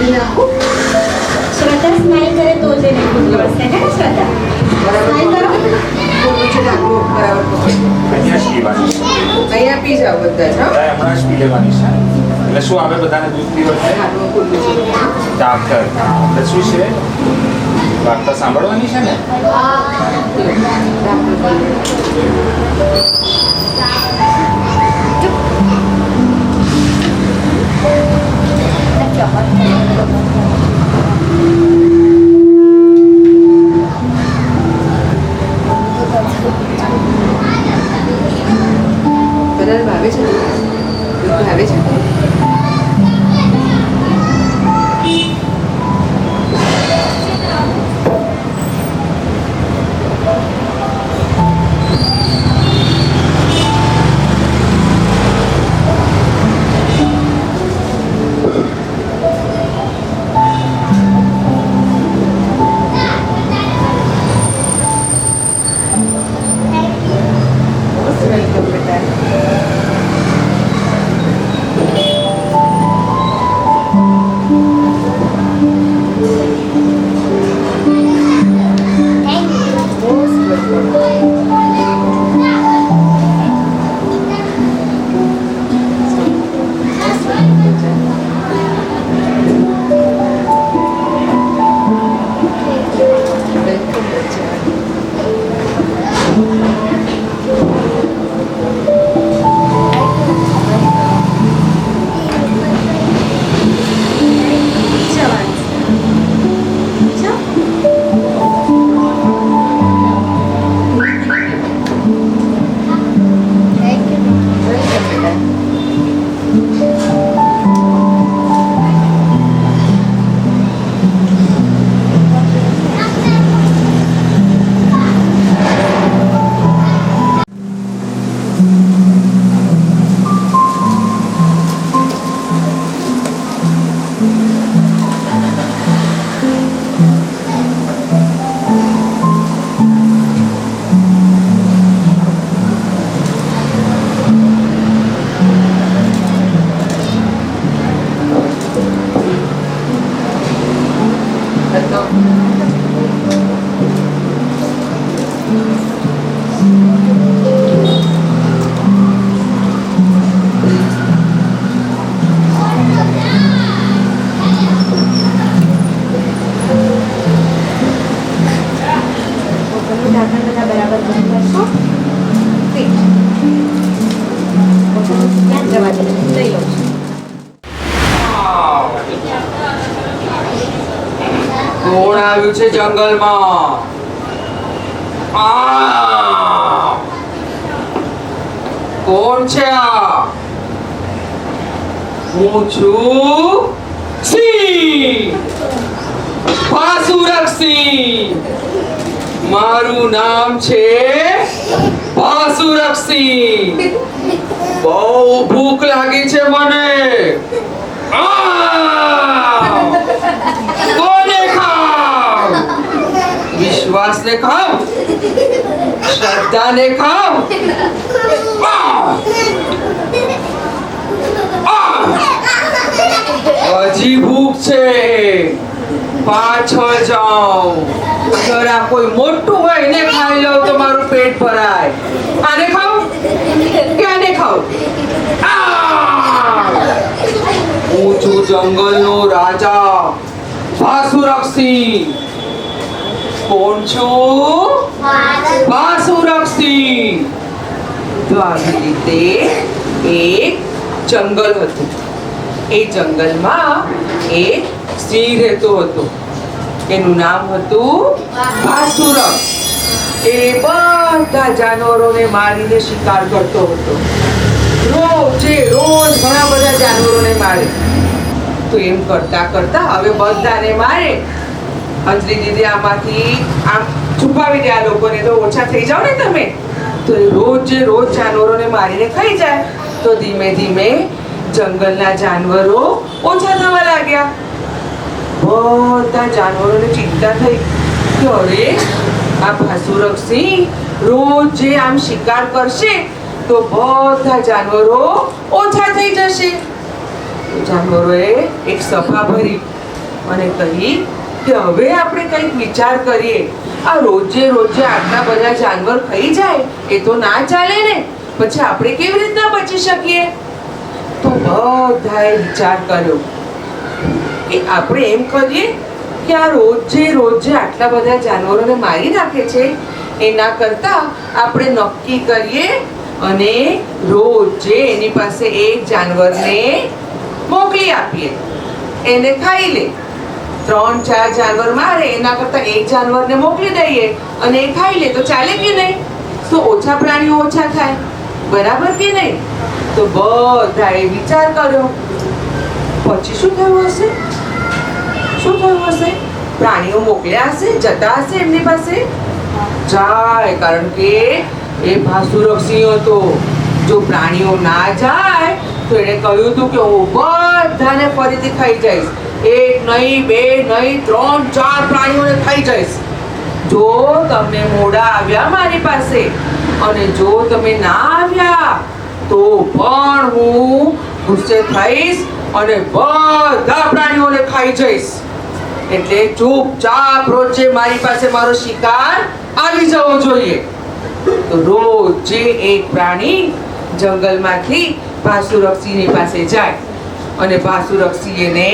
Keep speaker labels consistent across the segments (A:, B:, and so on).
A: श्रद्धा smile करे तो जे नहीं नमस्ते है श्रद्धा स्माइल करो
B: અહીંયા જ પીવાની છે.
C: અહીંયા પી જાઓ બધા જ, હો?
B: હમણાં જ પી લેવાની છે. એટલે શું આવે બધાને દૂધ પીવા
C: હાથમાં ખુલ્લું છે.
B: ડાક્ટર એટલે શું છે વાર્તા સાંભળવાની છે ને.
C: બધાને ભાવે છે ને? દૂધ ભાવે છે? વેલકમ બેટા.
D: કોણ આવ્યું છે જંગલમાં? કોણ છે આ? હું છું સિંહ, ભાસુરક સિંહ. મારું નામ છે ભાસુરક સિંહ. બહુ ભૂખ લાગી છે મને. કોને ખાવ? વિશ્વાસને ખાવ? શ્રદ્ધાને ખાવ? હજી ભૂખ છે. પાછળ જાઓ. જરા કોઈ મોટું હોય એને ખાઈ લો તો મારું પેટ ભરાય. આને ખાવ કે આને ખાવ? હું છું જંગલનો રાજા ભાસુરક સિંહ. કોણ છું? ભાસુરક સિંહ. તો આવી રીતે એક જંગલ હતું. એ જંગલમાં એક સિંહ રહેતો હતો. એનું નામ હતું ભાસુરક. એ બધા જાનવરોને મારીને શિકાર કરતો હતો. રોજે રોજ ઘણા બધા જાનવરોને મારે. તો એમ કરતા કરતા હવે બધાને મારે. અંજલિ દીદી આમાંથી આમ છુપાવી દે આ લોકોને, તો ઓછા થઈ જાઓ ને તમે. તો એ રોજે રોજ જાનવરોને મારીને ખાઈ જાય. તો ધીમે ધીમે જંગલના જાનવરો ઓછા થવા લાગ્યા. બધા જાનવરોને ચિંતા થઈ કે અરે આ ભાસુરક સિંહ રોજ જે આમ શિકાર કરશે તો બધા જાનવરો ઓછા થઈ જશે. જાનવરોએ એક સભા ભરી
C: અને કહી કે હવે આપણે કંઈક વિચાર કરીએ. આ રોજે રોજે આટલા બધા જાનવર ખાઈ જાય એ તો ના ચાલે ને. પછી આપણે કેવી રીતના બચી શકીએ? તો બધાએ વિચાર કર્યો કે આપણે એમ કરીએ કે આ રોજે રોજે આટલા બધા જાનવરોને મારી નાખે છે, એના કરતા આપણે નક્કી કરીએ અને રોજે એની પાસે એક જાનવરને મોકલી આપીએ, એને ખાઈ લે. 3-4 જાનવર મારે એના કરતા એક જાનવરને મોકલી દઈએ અને એ ખાઈ લે તો ચાલે કે નહીં? તો ઓછા પ્રાણીઓ ઓછા થાય, બરાબર કે નહીં? તો બધાએ વિચાર કર્યો. પછી શું થયું હશે? શું થયું હશે? પ્રાણીઓ મોકલ્યા હશે, જતા હશે એમની પાસે જાય, કારણ કે એ ભાસુરક્ષી હતો. જો પ્રાણીઓ ના જાય તો એને કહ્યું હતું કે હું બધાને ફરીથી ખાઈ જઈશ. 1 નહીં, 2 નહીં, 3-4 પ્રાણીઓને ખાઈ જઈશ. જો તમે મોડા આવ્યા મારી પાસે અને જો તમે ના આવ્યા તો પણ હું ગુસ્સે થઈશ અને બધા પ્રાણીઓને ખાઈ જઈશ. એટલે ચૂપચાપ રોજે મારી પાસે મારો શિકાર આવી જવો જોઈએ. તો રોજે એક પ્રાણી જંગલમાંથી ભાસુરક્ષીની પાસે જાય અને ભાસુરક્ષી એને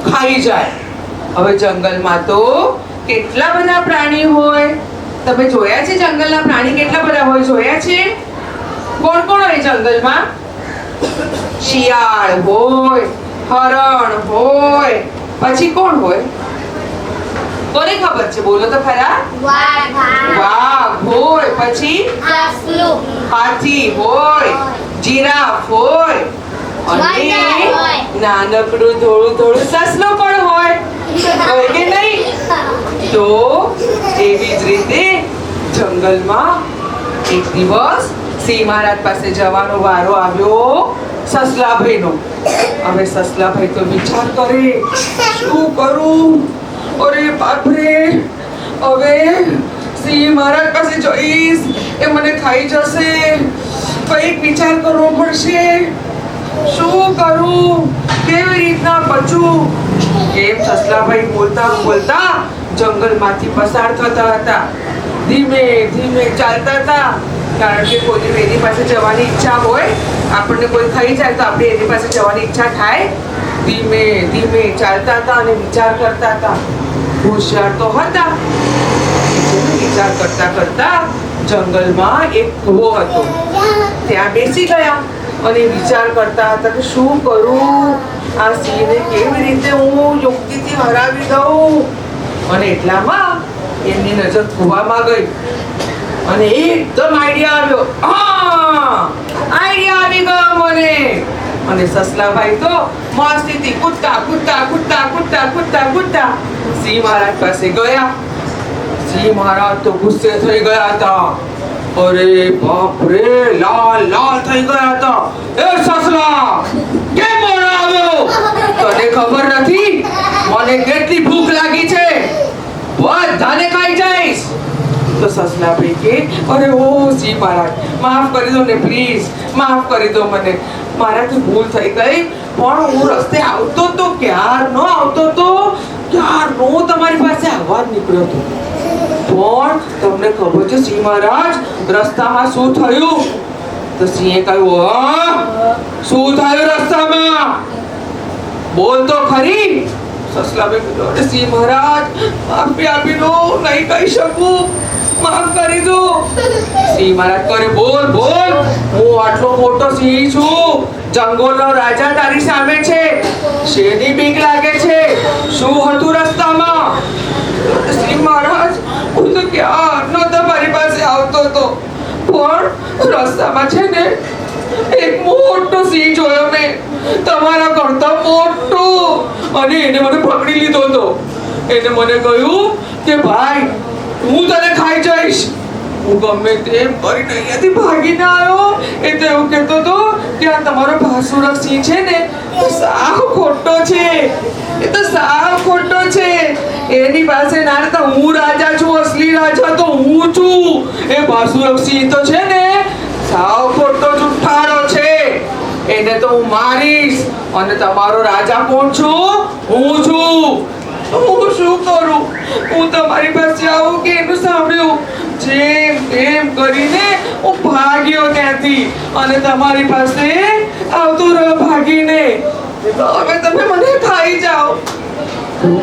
C: ખાઈ જાય. હવે જંગલમાં તો કેટલા બધા પ્રાણી હોય. તમે જોયા છે જંગલના પ્રાણી કેટલા બધા હોય? જોયા છે? કોણ કોણ હોય જંગલમાં? શિયાળ હોય, હરણ હોય, પછી કોણ હોય? કોને ખબર છે? બોલો તો ખરા. વાઘ હોય, પછી હાથી હોય, જીરાફ હોય અને નાનકડું થોડું થોડું સસલું પણ હોય કે નહીં? તો એવી જ રીતે જંગલમાં એક દિવસ સિંહ મહારાજ પાસે જવાનો વારો આવ્યો સસલાભાઈનો. હવે સસલાભાઈ તો વિચાર કરે, શું કરું? અરે બાપરે, હવે સિંહ મહારાજ પાસે જઈશ એ મને ખાઈ જશે. કંઈક વિચાર કરવો પડશે. શું કરું? કેવી રીતના બચું? એમ સસલાભાઈ બોલતા બોલતા જંગલમાંથી પસાર થતા હતા. ધીમે ધીમે ચાલતા હતા, કારણ કે કોઈને એની પાસે જવાની ઈચ્છા હોય, આપણને કોઈ ખાઈ જાય તો આપણે એની પાસે જવાની ઈચ્છા થાય. ધીમે ધીમે ચાલતા હતા અને વિચાર કરતા હતા. હોશિયાર તો હતા. વિચાર કરતા કરતા જંગલમાં એક કૂવો હતો, ત્યાં બેસી ગયા અને વિચાર કરતા હતા કે શું કરું? આ સિંહને કેવી રીતે હું યુક્તિથી હરાવી દઉં? અને એટલામાં એમની નજર કૂવામાં ગઈ અને એકદમ આઈડિયા આવ્યો. આઈડિયા આવી ગયો મને. અને સસલાભાઈ તો મસ્તીથી કૂદતા કૂદતા કૂદતા કૂદતા કૂદતા કૂદતા સિંહ મહારાજ પાસે ગયા. સિંહ મહારાજ તો ગુસ્સે થઈ ગયા હતા. અરે બાપ રે, લાલ લાલ થઈ ગયા હતા. એ સસલા, કેમ મોડો આવ્યો? તને ખબર નથી મને કેટલી ભૂખ લાગી છે? બધાને ખાઈ જઈશ. તો સસલાભાઈ કે અરે ઓ સિંહ મહારાજ, માફ કરી દો ને પ્લીઝ, માફ કરી દો મને. મારાથી ભૂલ થઈ ગઈ, પણ હું રસ્તે આવતો તો ક્યારનો તમારી પાસે આવવા જ નીકળ્યો હતો. પણ તમને ખબર છે સિંહ મહારાજ રસ્તામાં શું થયું? તો સિંહે કહ્યું, શું થયું રસ્તામાં? બોલ તો ખરી. સસલાભાઈ કીધું, અરે સિંહ મહારાજ, માફી આપી દો, નહીં કહી શકું, માફ કરી દો. સિંહ મહારાજ કરે, બોલ બોલ, હું આટલો મોટો સિંહ છું, જંગલનો રાજા તારી સામે છે, શેની બીક લાગે છે? શું હતું રસ્તામાં? સિંહ મહારાજ, હું તો ક્યારનો તમારી પાસે આવતો હતો, પણ રસ્તામાં છે ને એક મોટો સિંહ જોયો મેં, તમારા કરતા મોટો, અને એને મને પકડી લીધો હતો. એને મને કહ્યું કે ભાઈ, હું તને ખાઈ જઈશ. હું ગમે તેમ કરીને અહીંયાથી ભાગીને આવ્યો. એ તો એવું કહેતો હતો કે આ તમારો ભાસુરક સિંહ છે ને એ સાવ ખોટો છે, એ તો સાવ ખોટો છે. એની પાસે ના તો હું રાજા છું, અસલી રાજા તો હું છું. એ ભાસુરક સિંહ તો છે ને સાવ ખોટો જુઠ્ઠારો છે.
D: એને તો હું મારીશ. અને તમારો રાજા કોણ છું? હું છું. હું શું કરું? હું તમારી પાસે આવું કે એનું સાંભળ્યું? જેમ તેમ કરીને હું ભાગ્યો ત્યાંથી અને તમારી પાસે આવતો રહ્યો ભાગીને. તો હવે તમે મને ખાઈ જાઓ.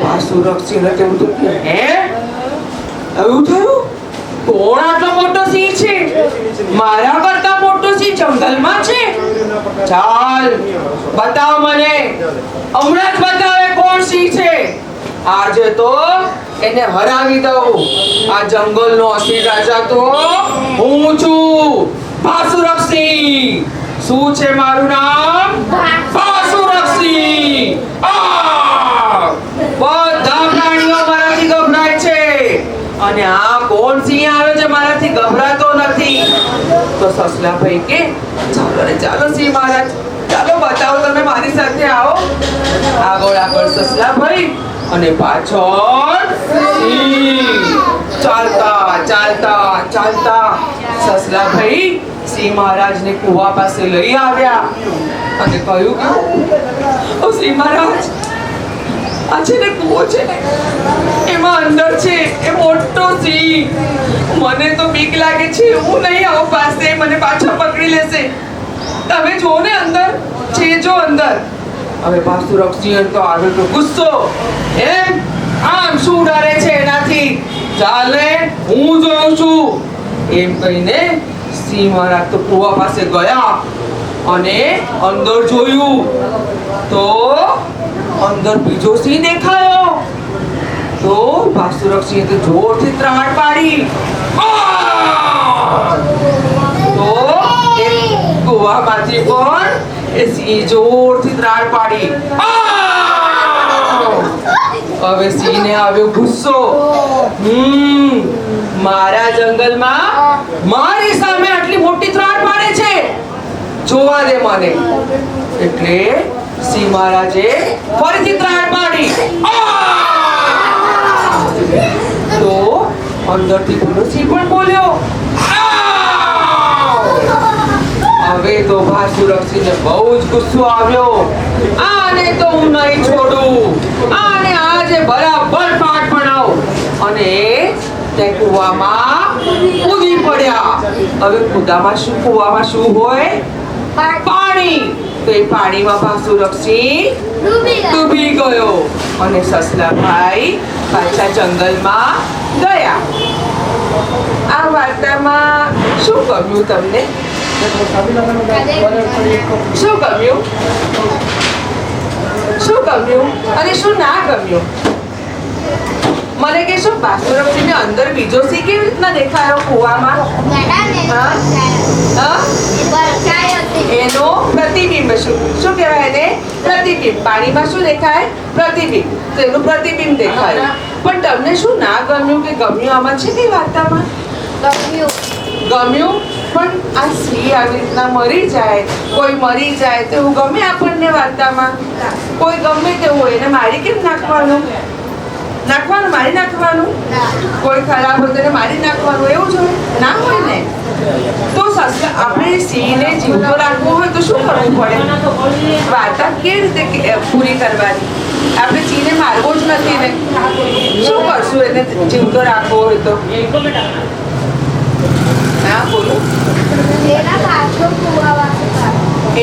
D: પાસુરક્ષીને તેવું તો કે હે એવું થયું? કોણ આટલો મોટો સિંહ છે? મારા કરતા મોટો સિંહ જંગલમાં છે? ચાલ બતાવ મને, હમણાં જ બતાવે કોણ સિંહ છે. આજે તો એને હરાવી દઉં. આ જંગલનો અસલી રાજા તો હું છું, પાસુરક્ષી. શું છે મારું નામ? પાસુરક્ષી. બધા પ્રાણીઓ મારાથી ગભરાય છે અને આ કોણ સિંહ આવે છે મારાથી ગભરાતો નથી? તો સસલાભાઈ કે ચાલો રે ચાલો સિંહ મહારાજ, ચાલો બતાવો તમે મારી સાથે આવો. આગળ આગળ સસલાભાઈ અને પાછળ સિંહ. ચાલતા ચાલતા ચાલતા સસલાભાઈ સિંહ મહારાજને કુવા પાસે લઈ આવ્યા અને કહ્યું કે ઓ સિંહ મહારાજ, આ છે ને કૂવો છે ને, એમાં અંદર છે એ મોટો સિંહ. મને તો બીક લાગે છે, હું નહીં આવું પાસે, મને પાછો પકડી લેશે. તમે જો ને અંદર છે, જો અંદર. હવે પાસુરક્ષી તો આવે તો ગુસ્સો, એમ આમ શું ડરે છે એનાથી? ચાલે હું જોઉં છું. એમ કહીને સિંહ મહારાજ તો કૂવા પાસે ગયા અને અંદર જોયું તો અંદર બીજો સિંહ દેખાયો. તો પાસુરક્ષીએ તો જોરથી ત્રાડ પાડી. તો એ કૂવામાંથી પણ એ સિંહ જોરથી ત્રાડ પાડી. હવે સિંહને આવ્યો ગુસ્સો. મારા જંગલમાં મારી સામે આટલી મોટી ત્રાડ પાડે છે, જોવા દે મને. એટલે સિંહ મહારાજે ફરીથી ત્રાડ પાડી. તો અંદરથી પેલો સિંહ પણ બોલ્યો. હવે તો પાસુરક્ષીને બહુ જ ગુસ્સો આવ્યો. આને તો હું નહીં છોડું, આને આજે બરાબર પાઠ ભણાવ. અને તે કૂવામાં કૂદી પડ્યા. હવે કૂવામાં શું હોય? પાણી. તો એ પાણીમાં પાસુરક્ષી ડૂબી ગયો અને સસલાભાઈ પાછા જંગલમાં ગયા. આ વાર્તામાં શું ગમ્યું તમને? શું ગમ્યું? શું ગમ્યું અને શું ના ગમ્યું? મને કહેશો, પાસુરક્ષીને અંદર બીજો સિંહ કેવી રીતના દેખાયો કૂવામાં? એનો પ્રતિબિંબ. શું કહેવાય એને? પ્રતિબિંબ. પાણીમાં શું દેખાય? પ્રતિબિંબ. તો એનું પ્રતિબિંબ દેખાયું. પણ તમને શું ના ગમ્યું કે ગમ્યું આમાં છે કઈ વાર્તામાં? ગમ્યું. પણ આ સિંહ આવી રીતના મરી જાય, કોઈ મરી જાય તો એવું ગમે આપણને વાર્તામાં? કોઈ ગમે તેવું હોય એને મારી કેમ નાખવાનું? મારી નાખવાનું? કોઈ ખરાબ હોય તેને મારી નાખવાનું, એવું જ હોય ના હોય ને? તો આપણે સિંહને જીવતો રાખવો હોય તો શું કરવું પડે? વાર્તા કેવી રીતે પૂરી કરવાની? આપણે સિંહને મારવો જ નથી ને, શું કરશું એને જીવતો રાખવો હોય તો? હા બોલો.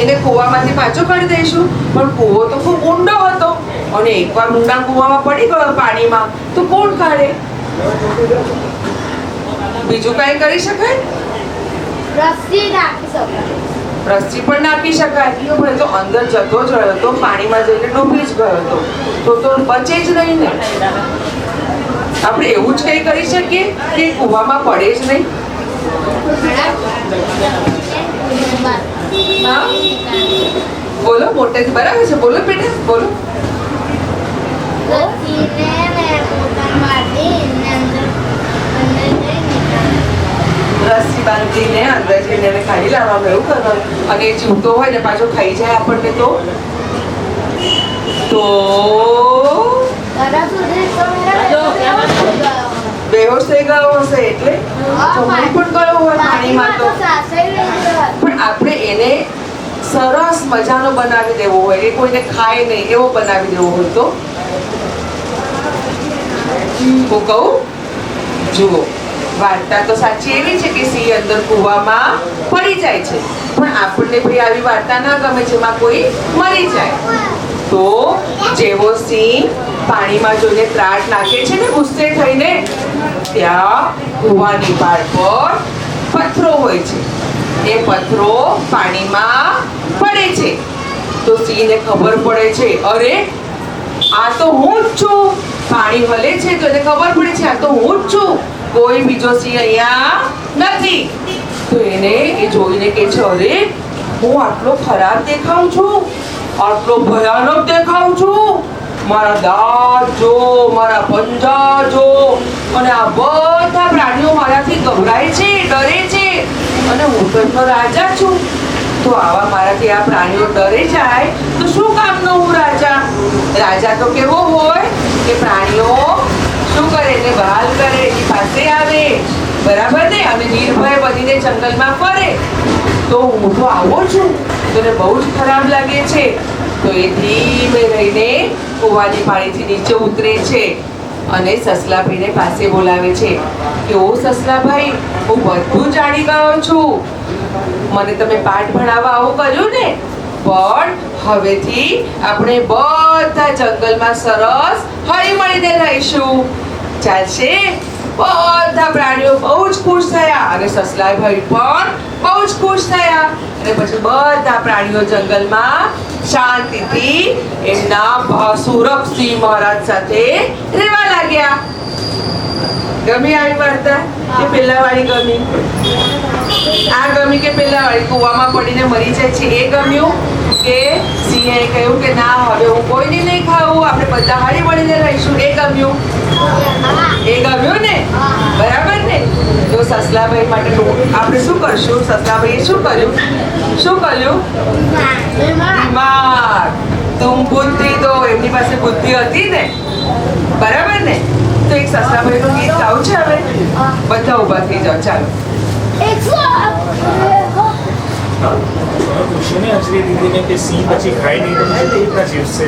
D: એને કૂવામાંથી પાછો કાઢી દઈશું. પણ કૂવો તો ખૂબ ઊંડો હતો અને એકવાર ઊંડા કૂવામાં પડી ગયો પાણીમાં તો કોણ કાઢે? બીજું કઈ કરી શકાય? રસ્સી પણ નાખી શકાય. પણ તો અંદર જતો જ રહ્યો તો પાણીમાં જઈને ડૂબી જ ગયો તો બચે જ નહીં ને. આપણે એવું જ કઈ કરી શકીએ કે કૂવામાં પડે જ નહીં? બોલો મોટેથી, બરાબર છે? બોલો બેટા બોલો. રસ્સી બાંધીને અંદર જઈને એને ખાઈ લાવવાનું, એવું કરવાનું. અને એ જીવતો હોય ને પાછો ખાઈ જાય આપણને તો બેહોશ થઈ ગયો હશે. એટલે જમણી પણ ગયો હોય પાણીમાં તો. પણ આપણે એને
C: સરસ મજાનો બનાવી દેવો હોય, એ કોઈને ખાય નહીં એવો બનાવી દેવો હોય તો હું કહું? જુઓ, વાર્તા તો સાચી એવી છે કે સિંહ અંદર કૂવામાં પડી જાય છે, પણ આપણને ભાઈ આવી વાર્તા ના ગમે જેમાં કોઈ મરી જાય. તો જેવો સિંહ પાણીમાં જોઈને ત્રાટ નાખે છે ને ગુસ્સે થઈને, ત્યાં કૂવાની પાળ પર પથ્થરો હોય છે. એ પથ્થરો પાણીમાં પડે છે તો સિંહને ખબર પડે છે, અરે આ તો હું જ છું. પાણી હલે છે તો એને ખબર પડે છે આ તો હું જ છું, કોઈ બીજો સિંહ અહીંયા નથી. તો એને એ જોઈને કહે છે, અરે હું આટલો ખરાબ દેખાઉં છું, આટલો ભયાનક દેખાઉં છું, મારા દાંત જો, મારા પંજા જો, અને આ બધા પ્રાણીઓ મારાથી ગભરાય છે, ડરે છે, અને હું તો એમનો રાજા છું. તો આવા મારાથી આ પ્રાણીઓ ડરે જાય તો શું કામનો હું રાજા? રાજા તો કેવો હોય કે પ્રાણીઓ શું કરે, એને વહાલ કરે, એની પાસે આવે, બરાબર ને, અને નિર્ભય બનીને જંગલમાં ફરે. તો હું તો આવો છું, તને બહુ જ ખરાબ લાગે છે. તો એ ધીમે રહીને કૂવાની પાણીથી નીચે ઉતરે છે અને સસલાભાઈને પાસે બોલાવે છે કે ઓ સસલાભાઈ, હું બધું જાણી ગયો છું, મને તમે પાઠ ભણાવવા આવું કર્યું ને, પણ હવેથી આપણે બધા જંગલમાં સરસ હળી મળીને રહીશું, ચાલશે? બધા પ્રાણીઓ બહુ જ ખુશ થયા અને સસલાભાઈ પણ બહુ જ ખુશ થયા. અને પછી બધા પ્રાણીઓ જંગલમાં શાંતિથી એમના ભાસુરક સિંહ મહારાજ સાથે રહેવા લાગ્યા. ગમી આવી વાર્તા કે પેલા વાળી ગમી? આ ગમી કે પેલા વાળી કૂવામાં પડીને મરી જાય છે એ ગમ્યું, કે સિંહે કહ્યું કે ના હવે હું કોઈને નહીં ખાવું, આપણે બધા હળી મળીને રહીશું એ ગમ્યું? એ ગમ્યું ને, બરાબર ને? તો સસલાભાઈ માટે આપણે શું કરશું? સસલાભાઈએ શું કર્યું? શું કર્યું? દિમાગ. તુમ બુદ્ધિ, તો એમની પાસે બુદ્ધિ હતી ને, બરાબર ને? તો એક સસલાભાઈનું ગીત ગાવું છે હવે, બધા ઊભા થઈ જાઓ, ચાલો.
B: પૂછ્યું ને અંજલિ દીદીને કે સિંહ પછી ખાય નહીં તો પછી કેવી રીતના જીવશે?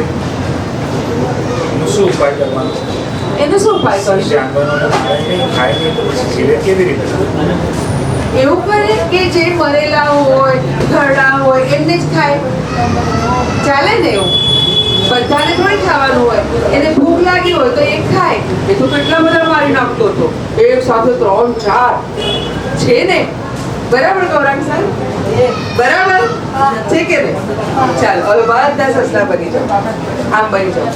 B: એનો શું ઉપાય કરવાનો?
C: એનો શું ઉપાય કરશું?
B: જાનવરોને ખાય નહીં તો પછી જીવે કેવી રીતે?
C: એવું કરે કે જે મરેલા હોય, ઘરડા હોય એમને જ ખાય, ચાલે ને? એવું બધાને થોડી ખાવાનું હોય, એને ભૂખ લાગી હોય તો એક ખાય. એ તો કેટલા બધા મારી નાખતો હતો, એક સાથે 3-4 છે ને, બરાબર ગૌરાંગ સાહેબ? બરાબર છે કે નહીં? ચાલો હવે બધા સસલા બની જાઓ, આમ બની જાઓ.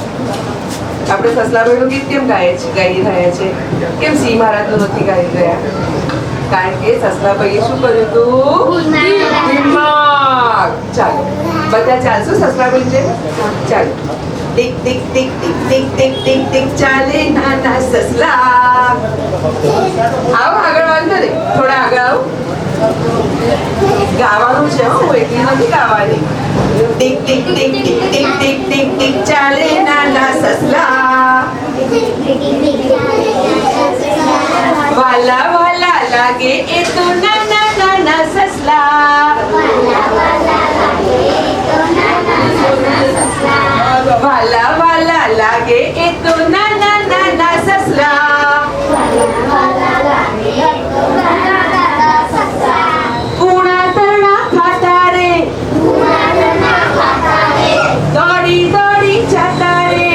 C: આપણે સસલાભાઈનું ગીત કેમ ગાઈ રહ્યા છે? કેમ સિંહ મહારાજનું નથી ગાઈ રહ્યા? કારણ કે સસલાભાઈએ શું કર્યું હતું? દિમાગ. ચાલો બધા ચાલશું સસલાભાઈ છે? ચાલો. ટીક ટીક ટીક ટીક ટીક ટીક ટીક ટીક ચાલે નાના સસલા. આવો આગળ, વાંધો નહીં, થોડા આગળ આવો. ગાવાનું છે, હું એટલી નથી ગાવાની. ટીક ટીક ટીક ટીક ટીક ટીક ટીક ટીક ચાલે નાના સસલા, વાલા વાલા લાગે એ તો નાના નાના સસલા, વાલા વાલા લાગે એ તો નાના નાના સસલા, કુણા તણા ખાતા રે, દોડી દોડી જતા રે,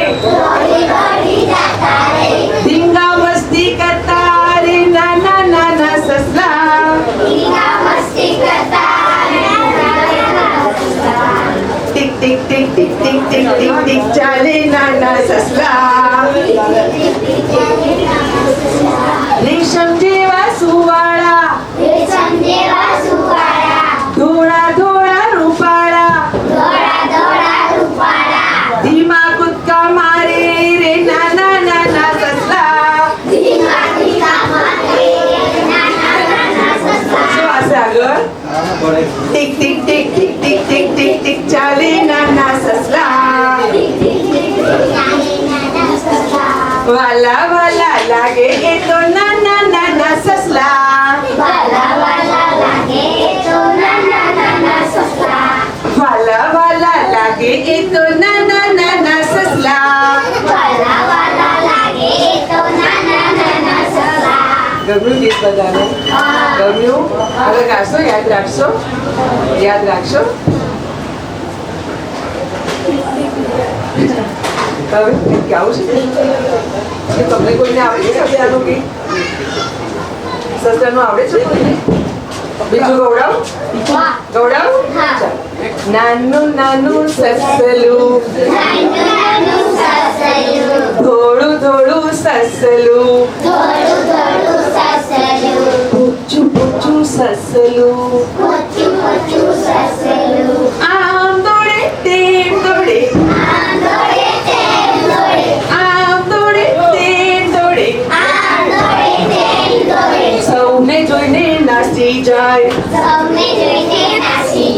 C: ધીંગા મસ્તી કરતા રે નાના નાના સસલા, ટીક ટીક ટીક ટીક ટીક ટીક ટીક ટીક ચાલે નાના સસલા, રેશમ જેવા સુવાળા, ધોળા ધોળા રૂપાળા, ધીમા કૂદકા મારે રે નાના નાના સસલા. શું હશે આગળ? ટીક ટીક ટીક ટીક ટીક ટીક ટીક ટીક ચાલે નાના સસલા, વાલા વાલા લાગે એ તો નાના નાના સસલા, વાલા લાગે એ તો નાના નાના સસલા. ગમ્યું ગીત બધાને? ગમ્યું? હવે ગાશો? યાદ રાખશો? યાદ રાખશો? હવે ગીત ગાવું છે કે તમને કોઈને આવડે છે સસલાનું ગીત? સસલાનું આવડે છે કોઈને? બીજું ગવડાવું? ગવડાવું? ચાલો. નાનું નાનું સસલું, થોડું થોડું સસલું, પૂછું પૂછું સસલું, આમ દોડે તેમ દોડે, આમ દોડે તેમ દોડે, સૌને જોઈને નાસી જાય, સૌને જોઈને નાસી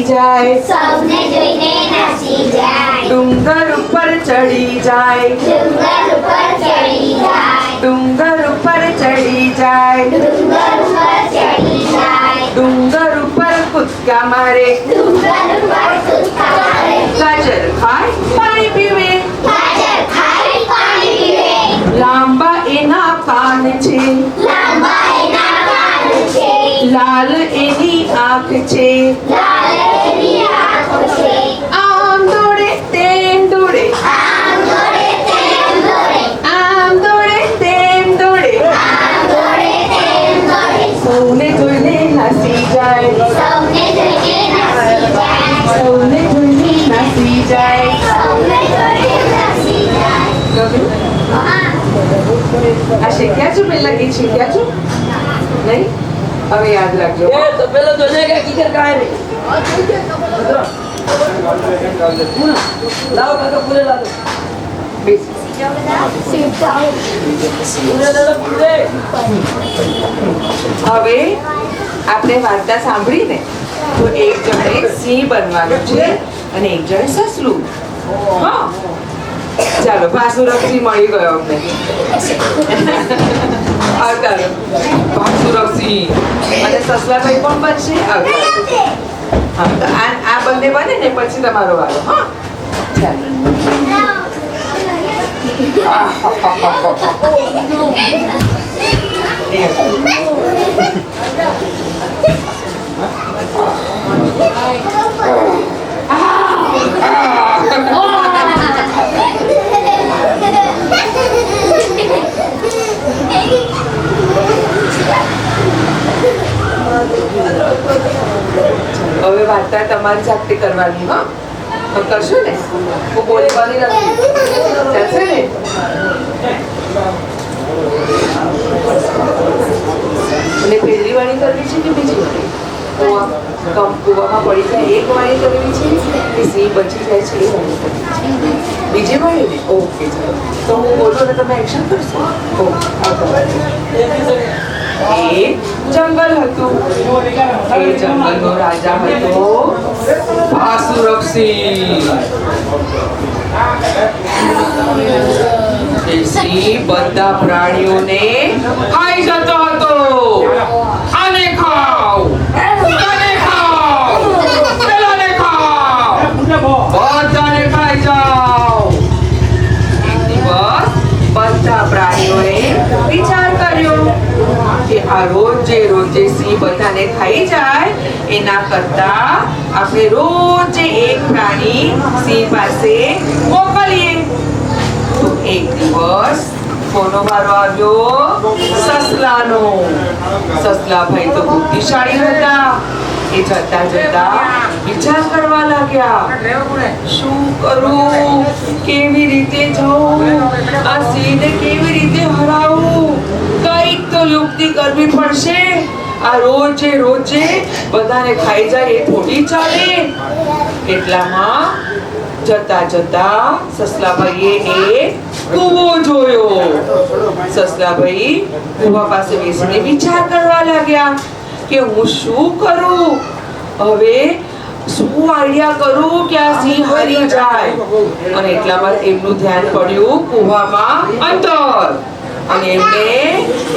C: જાય, ડુંગર ઉપર ચડી જાય, ડુંગર ઉપર ચડી જાય, ડુંગર ઉપર કૂદકા મારે, ગાજર ખાય પાણી પીવે, લાંબા એના કાન છે, લાલ એની આંખ છે, આમ દોડે તેમ દોડે, આમ દોડે તેમ દોડે, સૌને જોઈને નાસી જાય, સૌને જોઈને નાસી જાય. ગમ્યું? આ શીખ્યા છો? પેલા ગીત શીખ્યા છો? નહીં? હવે યાદ રાખજો. હવે આપણે વાર્તા સાંભળીને તો એક જણે સિંહ બનવાનું છે અને એક જણે સસલું. હા, ચાલો. ભાસુરક્ષી મળી ગયો અમને. આવતારો ભાસુરક્ષી અને સસલાભાઈ પણ બનશે. આવતારો. હા, તો આ બંને બને ને પછી તમારો વારો. હા, ચાલો. હવે વાર્તા તમારી જાતે કરવાની. હા, તો કરશો ને? હું બોલવાની નથી. ચાલશે ને? અને પહેલી વાળી કરવી છે કે બીજી વાળી? કૂવામાં પડી જાય એક વાળી કરવી છે કે સિંહ બચી જાય છે એ વાળી કરવી છે? બીજી વાળી ને? ઓકે, ચાલો. તો હું બોલું અને તમે એક્શન કરશો? ઓકે, આવતા. એક જંગલ હતું. એ જંગલનો રાજા હતો ભાસુરક્ષી. એ સિંહ બધા પ્રાણીઓને ખાઈ જતો હતો. આને ખાઓ, આને ખાઓ, પેલાને ખાઓ, બધાને ખાઈ જાઓ. એક દિવસ બધા પ્રાણીઓએ વિચાર કર્યો કે આ રોજે રોજે સિંહ બધાને ખાઈ જાય એના કરતા આપણે રોજે એક પ્રાણી સિંહ પાસે મોકલીએ. તો એક દિવસ કોનો વારો આવ્યો? સસલાનો. સસલાભાઈ તો બુદ્ધિશાળી હતા. એ જતા જતા વિચાર કરવા લાગ્યા, શું કરું, કેવી રીતે જવું, આ સિંહને કેવી રીતે હરાવું, કઈક તો યુક્તિ કરવી પડશે. આ રોજે રોજે બધાને ખાઈ જાય એ થોડી ચાલે. એટલામાં જતા જતા સસલાભાઈએ એક કૂવો જોયો. સસલાભાઈ કૂવા પાસે બેસીને વિચાર કરવા લાગ્યા કે હું શું કરું, હવે શું આઈડિયા કરું કે આ સિંહ હારી જાય. અને એટલામાં એમનું ધ્યાન પડ્યું કૂવામાં અંદર. અને એમને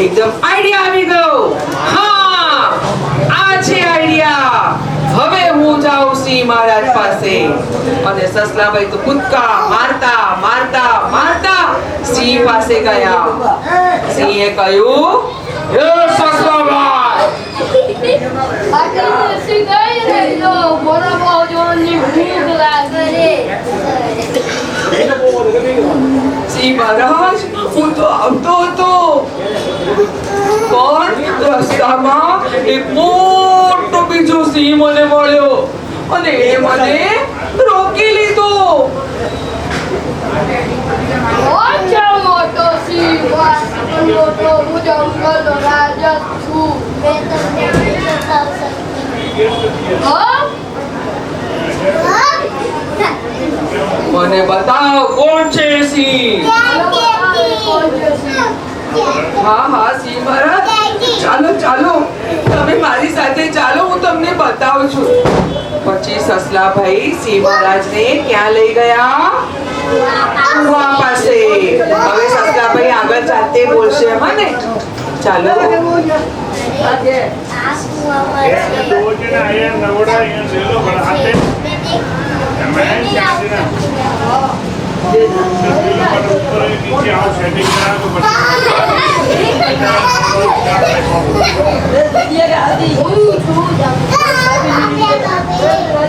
C: એકદમ આઈડિયા આવી ગયો. હા, આ છે આઈડિયા. હવે હું જાઉં સિંહ મહારાજ પાસે. અને સસલાભાઈ તો કૂદકા મારતા મારતા મારતા સિંહ પાસે ગયા. સિંહે કહ્યું, "એ સસલાભાઈ, સિંહ મહારાજ, હું તો આવતો હતો, પણ રસ્તામાં એક મોટો બીજો સિંહ મને મળ્યો અને એ મને રોકી લીધો." મને બતાવો કોણ છે એ સિંહ? હા હા સિંહ મહારાજ, ચાલો ચાલો, તમે મારી સાથે ચાલો, હું તમને બતાવું છું. પછી સસલાભાઈ સિંહ મહારાજને ક્યાં લઈ ગયા? કુવા પાસે. હવે સસલાભાઈ આગળ જાતે બોલશે, હા ને? ચાલો.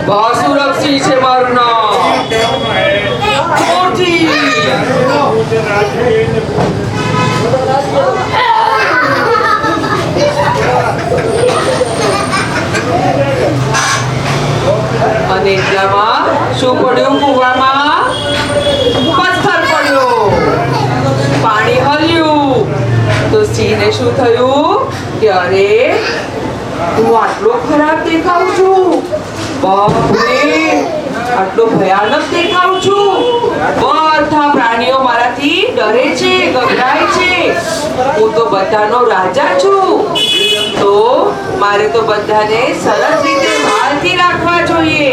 C: ભાસુરક્ષી છે મારું નામ. મોરજી. અને એટલામાં શું પડ્યું કૂવામાં? પથ્થર પડ્યો. પાણી હલ્યું તો સિંહને શું થયું કે અરે, હું આટલો ખરાબ દેખાઉં છું, બાપરે, આટલો ભયાનક દેખાઉં છું, બધા પ્રાણીઓ મારાથી ડરે છે, ગભરાય છે, હું તો બધાનો રાજા છું, તો મારે તો બધાને સરસ રીતે વાલથી રાખવા જોઈએ.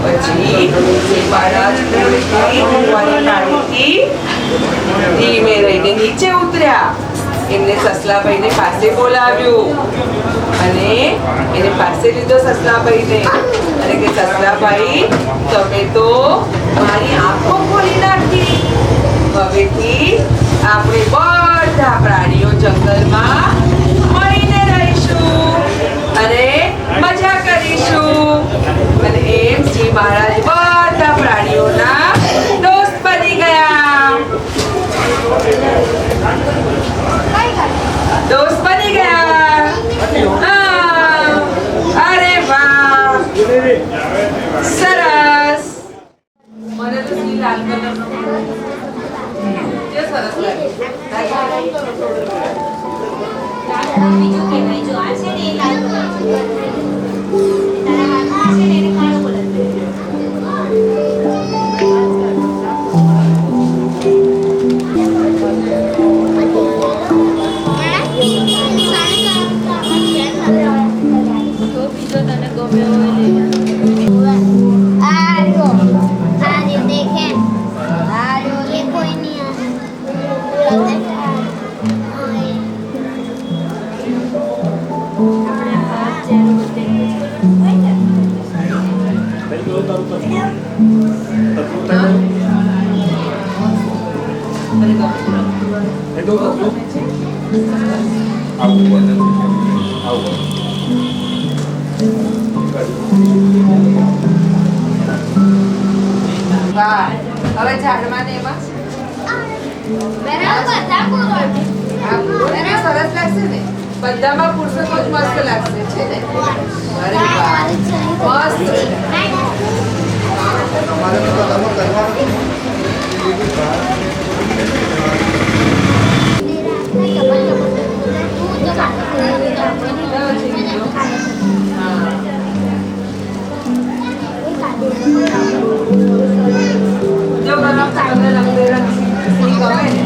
C: પછી સિંહ મહારાજ કૂવાની પાણીથી ધીમે રહીને નીચે ઉતર્યા. એમને સસલાભાઈને પાસે બોલાવ્યું અને એને પાસે લીધો સસલાભાઈને અને કે સસલાભાઈ, તમે તો મારી આંખો ખોલી નાખી. હવેથી આપણે બધા પ્રાણીઓ જંગલમાં મળીને રહીશું અને મજા કરીશું. અને એમ સિંહ મહારાજ બધા પ્રાણીઓના દોસ્ત બની ગયા. દોસ્ત બની ગયા. હા, અરે વાહ, સરસ. મને તો સિંહ લાલ કલરનો જે સરસ લાગે.
A: બીજું કહેવાય, જો આ છે ને એ લાલ કલર છે. તારા હાથમાં છે ને એને કાળો કલર
C: વાહ, હવે ઝાડમાં ને એમાં સરસ લાગશે ને? બધામાં પૂરશે તો જ મસ્ત લાગશે છે ને? અરે વાહ, મસ્ત. જો મને તમને રંગબેરંગી સિંહ ગમે ને?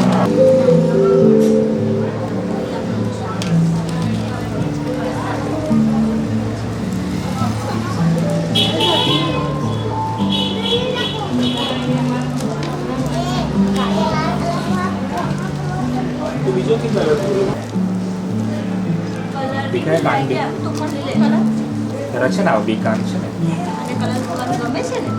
B: तो बीजो कितना दिखाए कांडे જરા છે ને આ બીકાન છે ને
A: અને કલર કરવાનું ગમે છે ને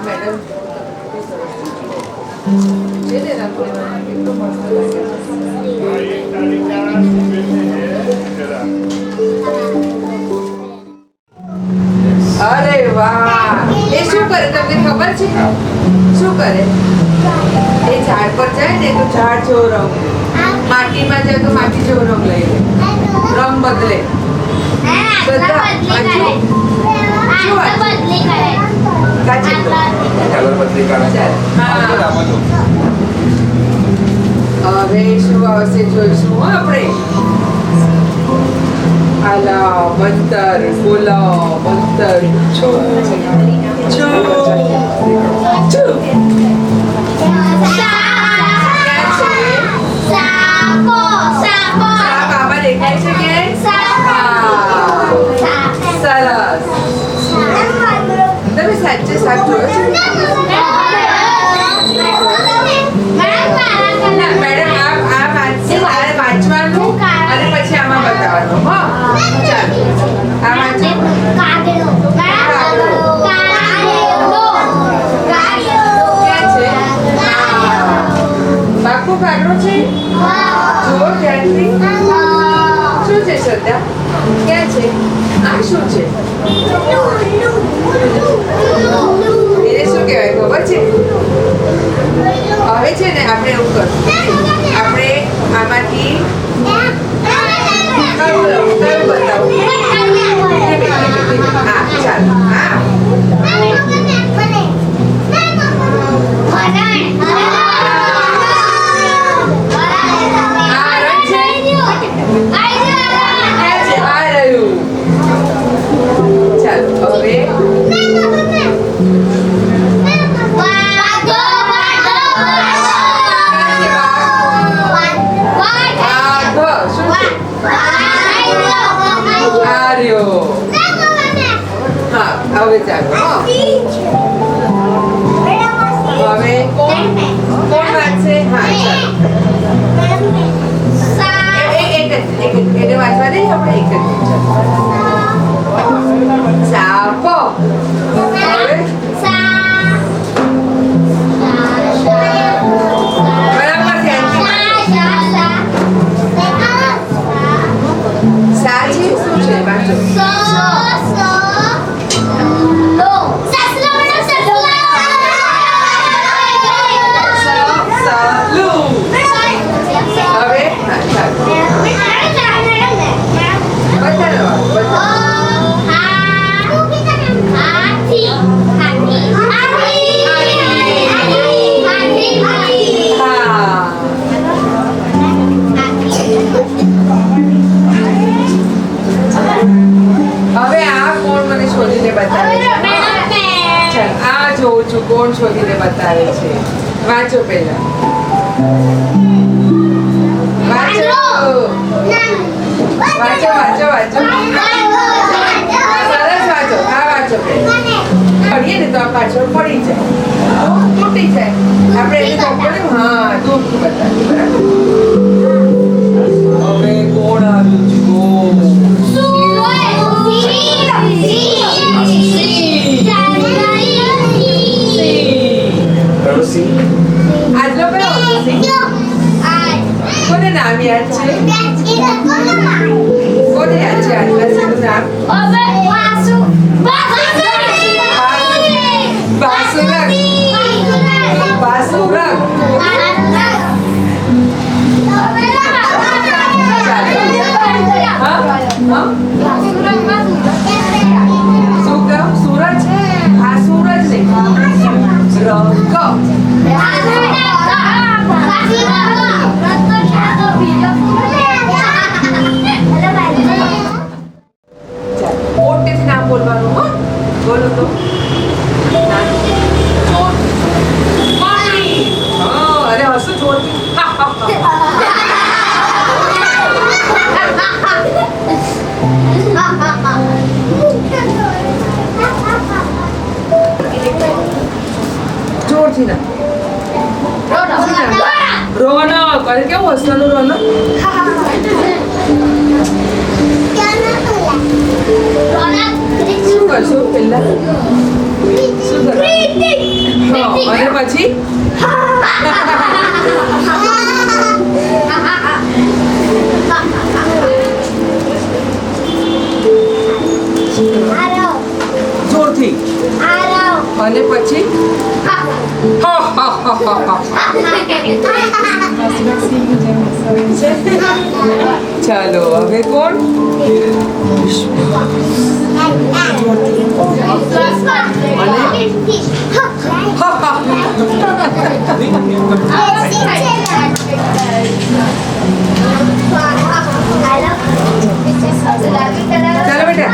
C: મેડમ છે ને રંગોળી કેટલું મસ્ત લાગે છે. અરે વાહ એ શું કરે તમને ખબર છે શું કરે એ ઝાડ પર જાય ને તો ઝાડ જેવો રંગ માટીમાં જાય તો માટી જેવો રંગ લઈ લે રંગ બદલે બધા કાચી
B: કલર બદલી કાઢે
C: હવે શું આવશે જોઈશું હો આપણે આલા મંતર બોલો મંતર છો છો છો બાબા દેખાય છે કે સરસ તમે સાચે સાચ જોયો છે મેડમ આ વાંચવાનું અને પછી આમાં બતાવવાનું હો ચાલો આ વાંચો ક્યાં છે બાકુ કાગડો છે જુઓ ધ્યાનથી શું છે શ્રદ્ધા ક્યાં છે આ શું છે એને શું કહેવાય ખબર છે હવે છે ને આપણે એવું કરશું આપણે આમાંથી કયું બતાવું હા ચાલો હા હવે ચાલો હવે કોણ વાંચશે હા એને વાંચવા દે આપણે એક જ સાપો હવે બરાબર સાચી શું છે વાંચો કોણ શોધીને બતાવે છે વાંચો પહેલા વાંચો વાંચો વાંચો વાંચો સરસ વાંચો હા વાંચો પહેલા ચડીએ ને તો આ પાછળ પડી જાય તો તૂટી જાય આપણે એને ડોક્ટરે હા દોસ્ત બતાવી બરાબર
D: હવે કોણ આવ્યું છે
B: કયો સી?
C: આજનો કયો હતો સિંહ? કોને નામ યાદ છે કોને યાદ છે આદિવાસીનું નામ બાસુરક બાસુરક શું કહ્યું સૂરજ આ સૂરજ નહીં રંગ મોટેથી નામ બોલવાનું હો બોલો તો અરે હસું જોરથી જોરથી ના રોનક અરે કેવું હસવાનું રોનક શું કરશો પહેલા શું કરવાનું અને પછી જોરથી અને પછી ચાલો હવે કોણ ચાલો બેટા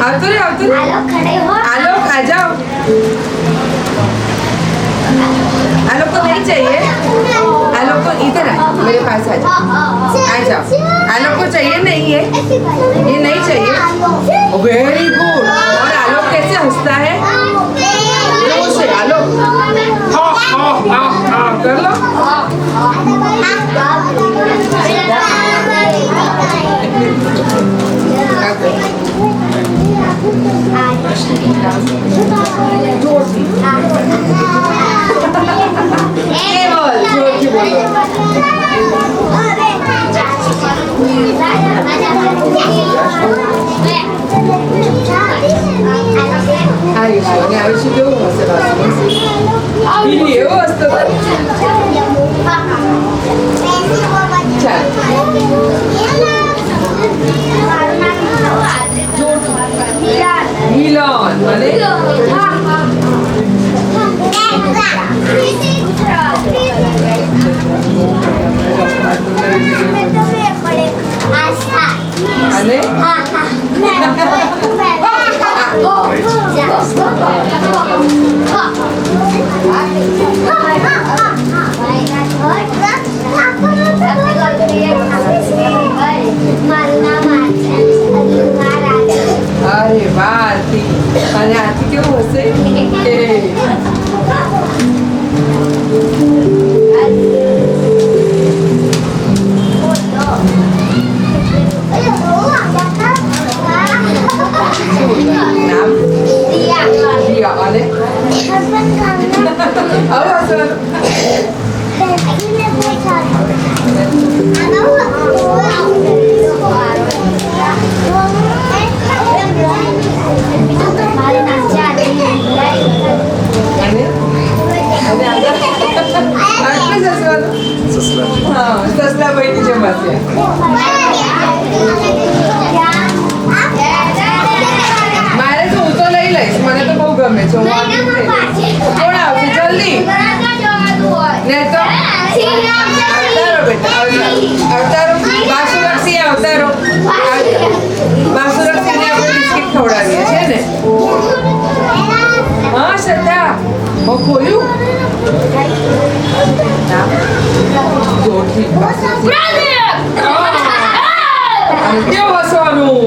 C: આવતો રે आलोक आ जाओ आलोक को नहीं चाहिए आलोक को इधर आ मेरे पास आ जाओ आलोक को चाहिए नहीं है ये नहीं चाहिए वेरी गुड और आलोक कैसे हंसता है जोर से आलोक कर लो आयुष्य केवं हसे बिल्ली एवं असतं मिलन म्हणजे અને અરે વાહ આરતી અને આરતી કેવું હશે નામ રિયા અને હવે હસવાનું સસલા ભાઈની જેમ હશે મારે તો હું તો લઈ લઈશ મને તો બહુ ગમે છે હું કોણ આવશે જલ્દી ને તો અવતારો બેટા અવતારો બાસુરક્ષી અવતારો બાસુરક્ષીને આપણે બિસ્કિટ ખવડાવીએ છે ને હા શ્રદ્ધા હું ખોલ્યું જોરથી કેવું હસવાનું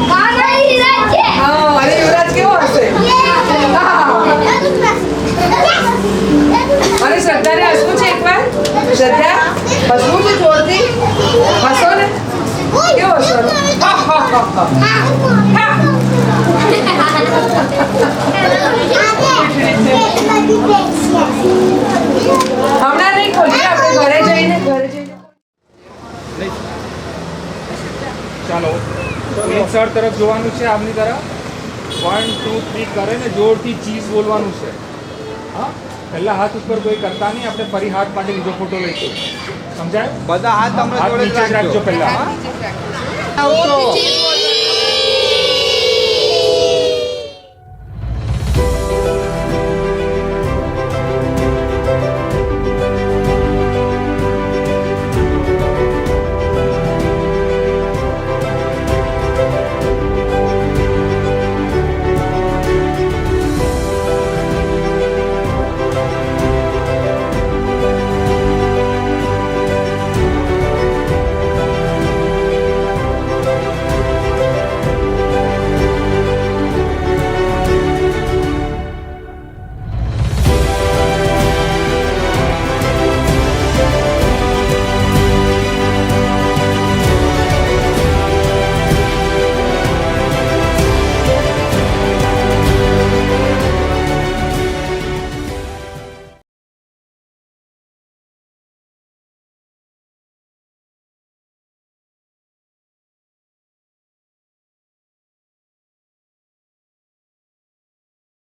C: હા, અને યુવરાજ કેવો હશે? હા. અને શ્રદ્ધાને હસવું છે એકવાર? શ્રદ્ધા, હસવું છે જોરથી? હસો ને? કેવો હસવાનું? હા, હા, હા, હા. હમણાં નહીં ખોલીએ, આપણે ઘરે જઈને
B: ચાલો એક સર તરફ જોવાનું છે, આમની તરફ 1 2 3 કરે ને જોરથી ચીઝ બોલવાનું છે. હા, પહેલા હાથ ઉપર કોઈ કરતા નહીં, આપણે ફરી હાથ માટે બીજો ફોટો લઈશું. સમજાય?
E: બધા હાથ હમણાં
B: હાથ
E: જોડે જ
B: નીચે જ રાખજો
E: રાખજો.
B: પહેલા.
C: જોરથી ચીઝ